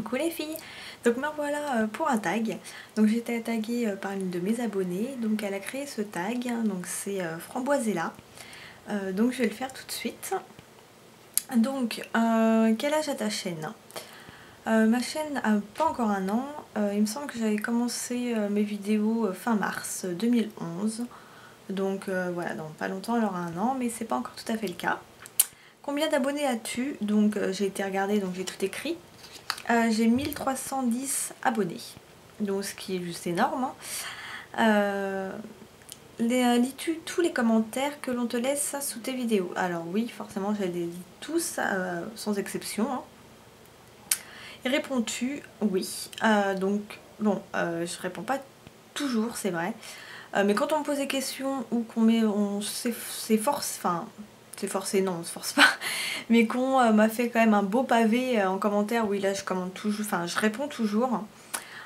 Coucou les filles. Donc me voilà pour un tag. Donc j'ai été taguée par une de mes abonnées. Donc elle a créé ce tag. Donc c'est Framboisella. Donc je vais le faire tout de suite. Donc quel âge a ta chaîne? Ma chaîne a pas encore un an. Il me semble que j'avais commencé mes vidéos fin mars 2011. Donc voilà, dans pas longtemps elle aura un an, mais c'est pas encore tout à fait le cas. Combien d'abonnés as-tu? Donc j'ai été regarder, donc j'ai tout écrit. J'ai 1310 abonnés, donc ce qui est juste énorme. Lis-tu tous les commentaires que l'on te laisse sous tes vidéos? Alors oui, forcément je les lis tous, sans exception. Et réponds-tu? Oui. Donc bon, je réponds pas toujours, c'est vrai. Mais quand on me pose des questions ou on s'efforce, enfin c'est forcé, non on se force pas, mais qu'on m'a fait quand même un beau pavé en commentaire, oui là je commente toujours, enfin je réponds toujours.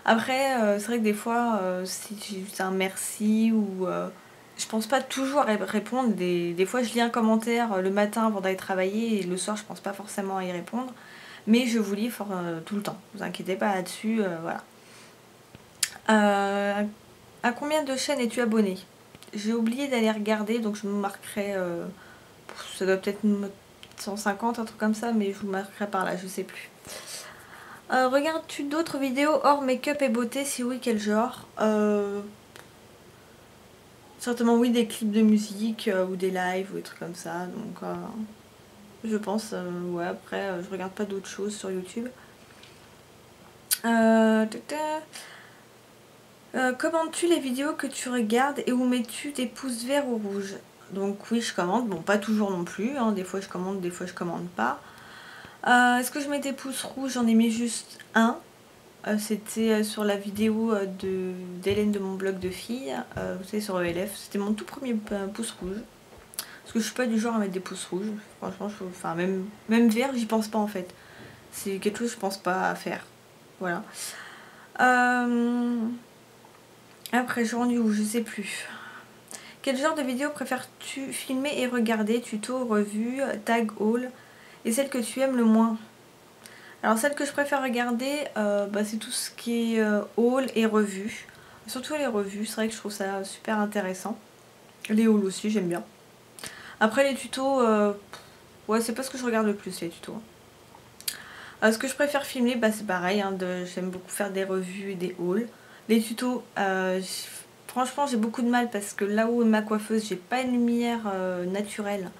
Après c'est vrai que des fois si j'ai juste un merci ou je pense pas toujours répondre, des fois je lis un commentaire le matin avant d'aller travailler et le soir je pense pas forcément à y répondre, mais je vous lis tout le temps, vous inquiétez pas là-dessus, voilà. À combien de chaînes es-tu abonné? J'ai oublié d'aller regarder, donc je me marquerai, ça doit peut-être 150, un truc comme ça, mais je vous marquerai par là, je sais plus. Regardes-tu d'autres vidéos hors make-up et beauté? Si oui, quel genre? Certainement oui, des clips de musique ou des lives ou des trucs comme ça, donc je pense, ouais, après je regarde pas d'autres choses sur YouTube. Commentes-tu les vidéos que tu regardes et où mets-tu tes pouces verts ou rouges? Donc oui, je commente, bon pas toujours non plus, hein. Des fois je commente, des fois je commande pas. Est-ce que je mets des pouces rouges? J'en ai mis juste un. C'était sur la vidéo d'Hélène de mon blog de filles, vous savez, sur ELF. C'était mon tout premier pouce rouge. Parce que je suis pas du genre à mettre des pouces rouges. Franchement, enfin même vert, j'y pense pas en fait. C'est quelque chose que je pense pas à faire. Voilà. Après, je rendu où? Je sais plus. Quel genre de vidéo préfères-tu filmer et regarder? Tuto, revue, tag, haul? Et celle que tu aimes le moins? Alors celle que je préfère regarder, c'est tout ce qui est haul et revue. Surtout les revues, c'est vrai que je trouve ça super intéressant. Les hauls aussi, j'aime bien. Après les tutos, ouais, c'est pas ce que je regarde le plus, les tutos. Ce que je préfère filmer, c'est pareil, hein, j'aime beaucoup faire des revues et des hauls. Les tutos, franchement j'ai beaucoup de mal parce que là où est ma coiffeuse, j'ai pas une lumière naturelle.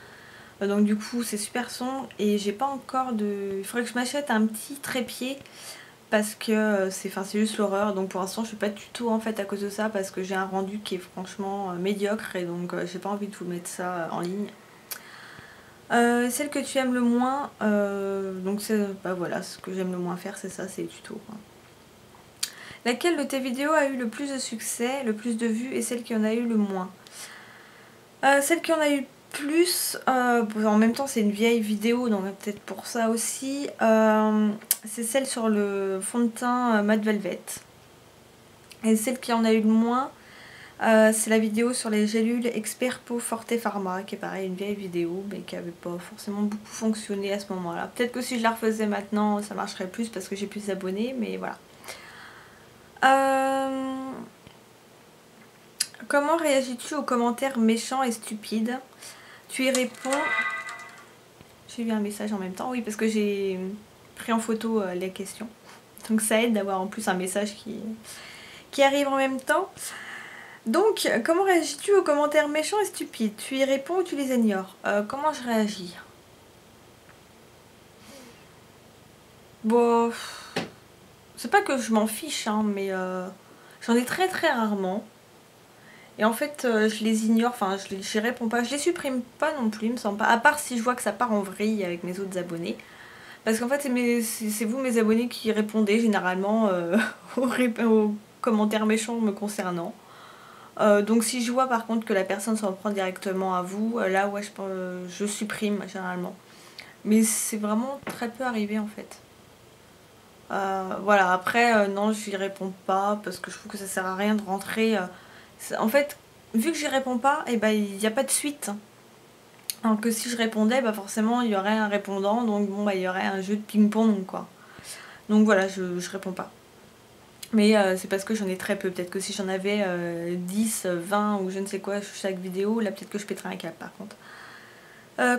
Donc du coup c'est super sombre et j'ai pas encore de... Il faudrait que je m'achète un petit trépied parce que c'est juste l'horreur. Donc pour l'instant je fais pas de tuto en fait à cause de ça parce que j'ai un rendu qui est franchement médiocre et donc j'ai pas envie de vous mettre ça en ligne. Celle que tu aimes le moins, donc c'est voilà, ce que j'aime le moins faire c'est ça, c'est les tutos, quoi. Laquelle de tes vidéos a eu le plus de succès, le plus de vues et celle qui en a eu le moins? Celle qui en a eu plus, en même temps c'est une vieille vidéo donc peut-être pour ça aussi, c'est celle sur le fond de teint Matte Velvet. Et celle qui en a eu le moins, c'est la vidéo sur les gélules Expert Peau Forte Pharma, qui est pareil, une vieille vidéo, mais qui avait pas forcément beaucoup fonctionné à ce moment-là. Peut-être que si je la refaisais maintenant, ça marcherait plus parce que j'ai plus d'abonnés, mais voilà. Comment réagis-tu aux commentaires méchants et stupides? Tu y réponds... J'ai vu un message en même temps, oui, parce que j'ai pris en photo les questions. Donc ça aide d'avoir en plus un message qui arrive en même temps. Donc, comment réagis-tu aux commentaires méchants et stupides? Tu y réponds ou tu les ignores? Comment je réagis? Bon, c'est pas que je m'en fiche, hein, mais j'en ai très très rarement. Et en fait, je les ignore, enfin, je réponds pas. Je les supprime pas non plus, il me semble pas. À part si je vois que ça part en vrille avec mes autres abonnés. Parce qu'en fait, c'est vous, mes abonnés, qui répondez généralement aux commentaires méchants me concernant. Donc si je vois par contre que la personne s'en prend directement à vous, là ouais je supprime généralement. Mais c'est vraiment très peu arrivé en fait. Voilà, après non, j'y réponds pas parce que je trouve que ça sert à rien de rentrer. En fait, vu que j'y réponds pas, et il n'y a pas de suite. Alors que si je répondais, forcément il y aurait un répondant, donc bon il y aurait un jeu de ping-pong quoi. Donc voilà, je réponds pas. Mais c'est parce que j'en ai très peu. Peut-être que si j'en avais 10, 20 ou je ne sais quoi chaque vidéo, là peut-être que je pèterais un câble par contre.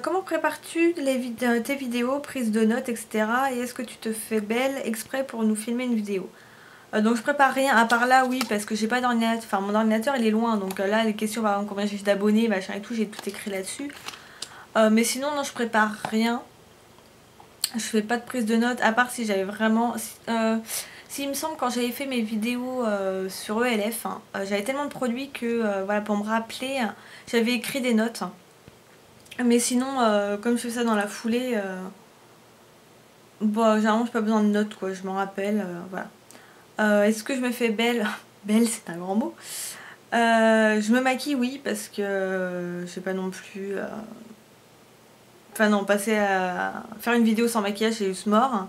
Comment prépares-tu tes vidéos, prises de notes, etc. Et est-ce que tu te fais belle exprès pour nous filmer une vidéo? Donc je prépare rien, à part là oui, parce que j'ai pas d'ordinateur, enfin mon ordinateur il est loin, donc là les questions, par exemple combien j'ai d'abonnés, machin et tout, j'ai tout écrit là-dessus. Mais sinon non, je prépare rien. Je fais pas de prise de notes, à part si j'avais vraiment... Si il me semble quand j'avais fait mes vidéos sur ELF, hein, j'avais tellement de produits que voilà, pour me rappeler, j'avais écrit des notes. Mais sinon, comme je fais ça dans la foulée, bon, généralement j'ai pas besoin de notes quoi, je m'en rappelle, voilà. Est-ce que je me fais belle? Belle c'est un grand mot. Je me maquille oui, parce que je sais pas non plus... Enfin non, passer à faire une vidéo sans maquillage c'est juste mort.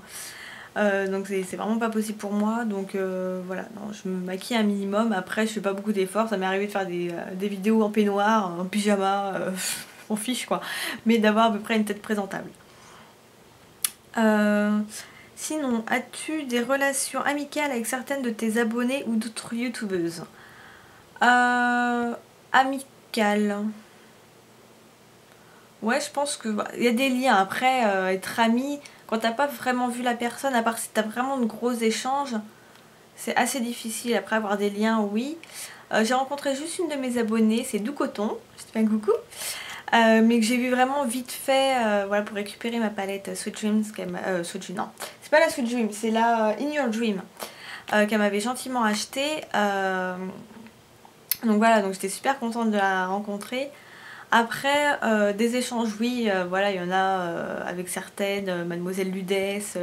Donc c'est vraiment pas possible pour moi. Donc voilà, non, je me maquille un minimum. Après je fais pas beaucoup d'efforts. Ça m'est arrivé de faire des vidéos en peignoir, en pyjama, on fiche quoi. Mais d'avoir à peu près une tête présentable. Sinon, as-tu des relations amicales avec certaines de tes abonnés ou d'autres youtubeuses? Amicales. Ouais, je pense que il y a des liens. Après, être ami, quand t'as pas vraiment vu la personne, à part si t'as vraiment de gros échanges, c'est assez difficile. Après, avoir des liens, oui. J'ai rencontré juste une de mes abonnées, c'est Doucoton, je te fais un coucou. Mais que j'ai vu vraiment vite fait, voilà, pour récupérer ma palette Sweet Dreams. Sweet Dreams, non, c'est pas la Sweet Dream, c'est la In Your Dream, qu'elle m'avait gentiment achetée. Donc voilà, donc j'étais super contente de la rencontrer. Après, des échanges, oui, voilà, il y en a avec certaines, Mademoiselle Ludès,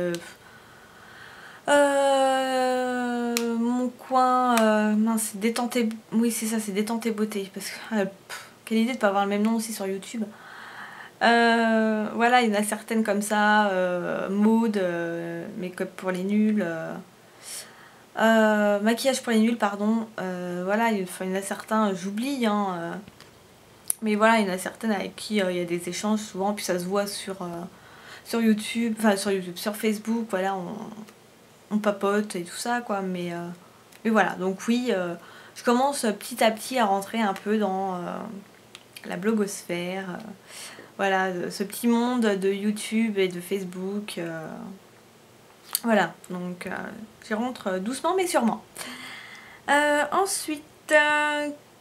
mon coin, mince, détenter, oui c'est ça, c'est détenter beauté, parce que quelle idée de pas avoir le même nom aussi sur YouTube. Voilà, il y en a certaines comme ça, Maude, make-up pour les nuls, maquillage pour les nuls, pardon. Voilà, il y en a certains, j'oublie, hein, mais voilà, il y en a certaines avec qui il y a des échanges souvent, puis ça se voit sur YouTube, enfin sur YouTube, sur Facebook, voilà, on papote et tout ça, quoi. Mais voilà, donc oui, je commence petit à petit à rentrer un peu dans la blogosphère, voilà, ce petit monde de YouTube et de Facebook. Voilà, donc j'y rentre doucement mais sûrement. Ensuite,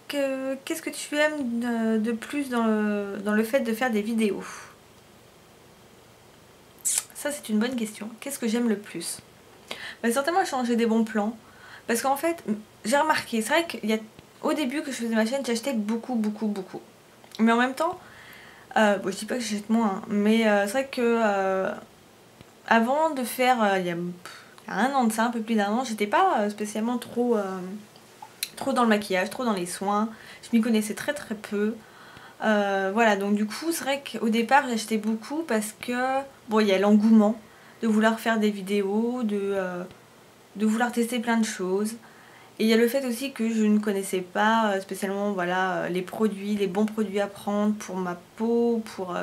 qu'est-ce que tu aimes de plus dans le fait de faire des vidéos? Ça c'est une bonne question. Qu'est-ce que j'aime le plus? Bah, certainement changer des bons plans. Parce qu'en fait, j'ai remarqué, c'est vrai qu'au début que je faisais ma chaîne, j'achetais beaucoup, beaucoup, beaucoup. Mais en même temps, bon, je dis pas que j'achète moins, hein, mais c'est vrai que avant de faire, il y a un an de ça, un peu plus d'un an, j'étais pas spécialement trop dans le maquillage, trop dans les soins. Je m'y connaissais très très peu. Voilà, donc du coup, c'est vrai qu'au départ, j'achetais beaucoup parce que, bon, il y a l'engouement de vouloir faire des vidéos, de vouloir tester plein de choses. Et il y a le fait aussi que je ne connaissais pas spécialement, voilà, les produits, les bons produits à prendre pour ma peau, pour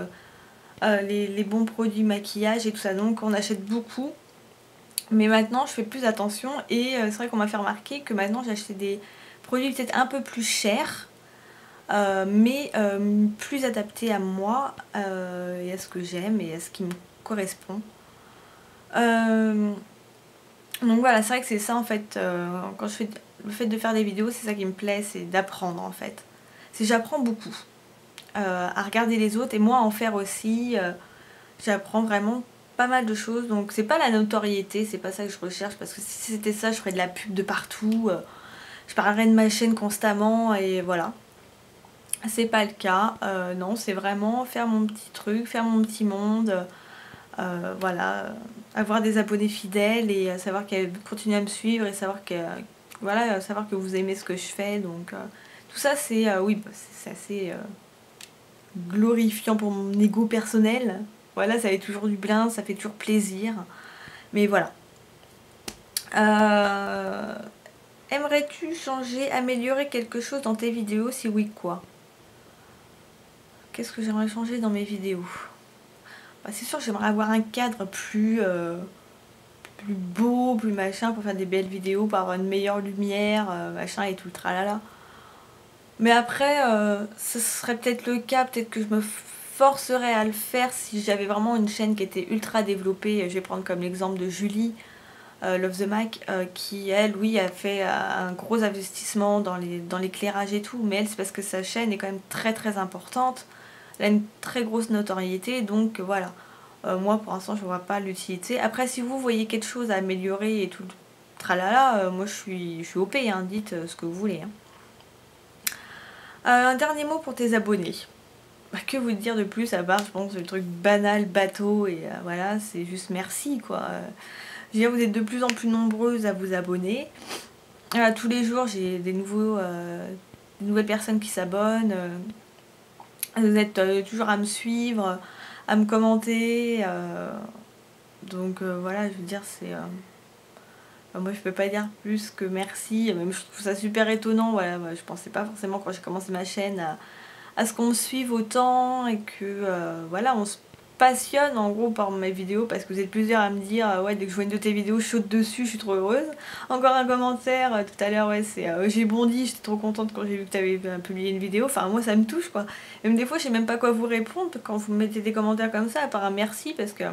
les bons produits maquillage et tout ça. Donc on achète beaucoup. Mais maintenant, je fais plus attention et c'est vrai qu'on m'a fait remarquer que maintenant, j'ai acheté des produits peut-être un peu plus chers, mais plus adaptés à moi et à ce que j'aime et à ce qui me correspond. Donc voilà, c'est vrai que c'est ça en fait, quand je fais le fait de faire des vidéos, c'est ça qui me plaît, c'est d'apprendre en fait. J'apprends beaucoup à regarder les autres et moi à en faire aussi, j'apprends vraiment pas mal de choses. Donc c'est pas la notoriété, c'est pas ça que je recherche, parce que si c'était ça, je ferais de la pub de partout, je parlerais de ma chaîne constamment et voilà. C'est pas le cas, non, c'est vraiment faire mon petit truc, faire mon petit monde, voilà, avoir des abonnés fidèles et savoir qu'elles continuent à me suivre et savoir que, voilà, savoir que vous aimez ce que je fais. Donc tout ça c'est oui, c'est assez glorifiant pour mon ego personnel. Voilà, ça fait toujours du bien, ça fait toujours plaisir. Mais voilà. Aimerais-tu changer, améliorer quelque chose dans tes vidéos? Si oui, quoi? Qu'est-ce que j'aimerais changer dans mes vidéos? Bah, c'est sûr que j'aimerais avoir un cadre plus plus beau, plus machin, pour faire des belles vidéos, pour avoir une meilleure lumière, machin et tout le tralala. Mais après, ce serait peut-être le cas, peut-être que je me forcerais à le faire si j'avais vraiment une chaîne qui était ultra développée. Je vais prendre comme l'exemple de Julie, Love the Mac, qui elle, oui, a fait un gros investissement dans l'éclairage et tout, mais elle, c'est parce que sa chaîne est quand même très très importante. Elle a une très grosse notoriété, donc voilà. Moi, pour l'instant, je vois pas l'utilité. Après, si vous voyez quelque chose à améliorer et tout le tralala, moi, je suis OP, hein, dites ce que vous voulez. Hein. Un dernier mot pour tes abonnés. Que vous dire de plus à part, je pense, le truc banal, bateau, et voilà, c'est juste merci, quoi. Je veux dire, vous êtes de plus en plus nombreuses à vous abonner. Tous les jours, j'ai des nouvelles personnes qui s'abonnent. Vous êtes toujours à me suivre, à me commenter. Donc voilà, je veux dire, c'est... moi, je peux pas dire plus que merci. Même je trouve ça super étonnant. Voilà, je pensais pas forcément quand j'ai commencé ma chaîne à ce qu'on me suive autant et que voilà, on se passionne en gros par mes vidéos parce que vous êtes plusieurs à me dire ouais, dès que je vois une de tes vidéos, je saute dessus, je suis trop heureuse. Encore un commentaire tout à l'heure, ouais, c'est j'ai bondi, j'étais trop contente quand j'ai vu que tu avais publié une vidéo. Enfin, moi ça me touche quoi. Même des fois, je sais même pas quoi vous répondre quand vous me mettez des commentaires comme ça, à part un merci parce que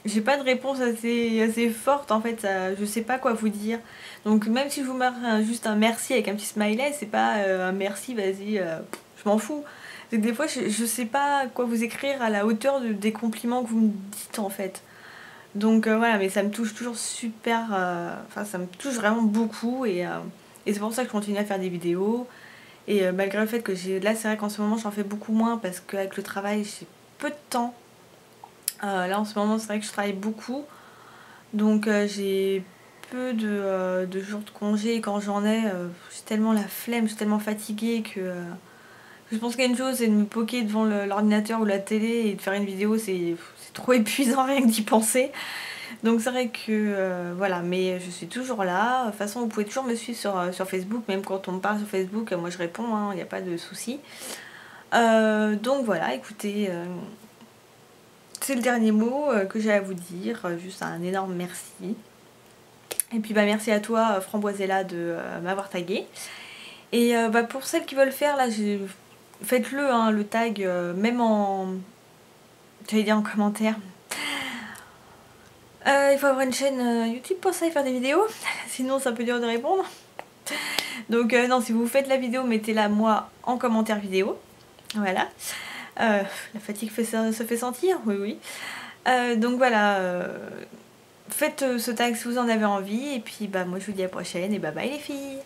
j'ai pas de réponse assez forte en fait, je sais pas quoi vous dire. Donc même si je vous mets juste un merci avec un petit smiley, c'est pas un merci, vas-y, je m'en fous. Donc, des fois je sais pas quoi vous écrire à la hauteur des compliments que vous me dites en fait. Donc voilà, mais ça me touche toujours super, enfin ça me touche vraiment beaucoup et c'est pour ça que je continue à faire des vidéos. Et malgré le fait que là c'est vrai qu'en ce moment j'en fais beaucoup moins parce qu'avec le travail j'ai peu de temps. Là en ce moment c'est vrai que je travaille beaucoup, donc j'ai peu de jours de congé et quand j'en ai, j'ai tellement la flemme, je suis tellement fatiguée que je pense qu'il y a une chose, c'est de me poquer devant l'ordinateur ou la télé et de faire une vidéo, c'est trop épuisant rien que d'y penser. Donc c'est vrai que voilà, mais je suis toujours là. De toute façon, vous pouvez toujours me suivre sur Facebook, même quand on me parle sur Facebook, moi je réponds, il n'y a pas de souci. Donc voilà, écoutez... c'est le dernier mot que j'ai à vous dire, juste un énorme merci. Et puis bah merci à toi Framboisella de m'avoir tagué. Et bah, pour celles qui veulent faire, là, faites-le, hein, le tag, même en... J'allais dire en commentaire. Il faut avoir une chaîne YouTube pour ça et faire des vidéos, sinon c'est un peu dur de répondre. Donc non, si vous faites la vidéo, mettez-la moi en commentaire vidéo. Voilà. La fatigue se fait sentir, oui oui. Donc voilà, faites ce tag si vous en avez envie. Et puis bah moi je vous dis à la prochaine et bye bye les filles.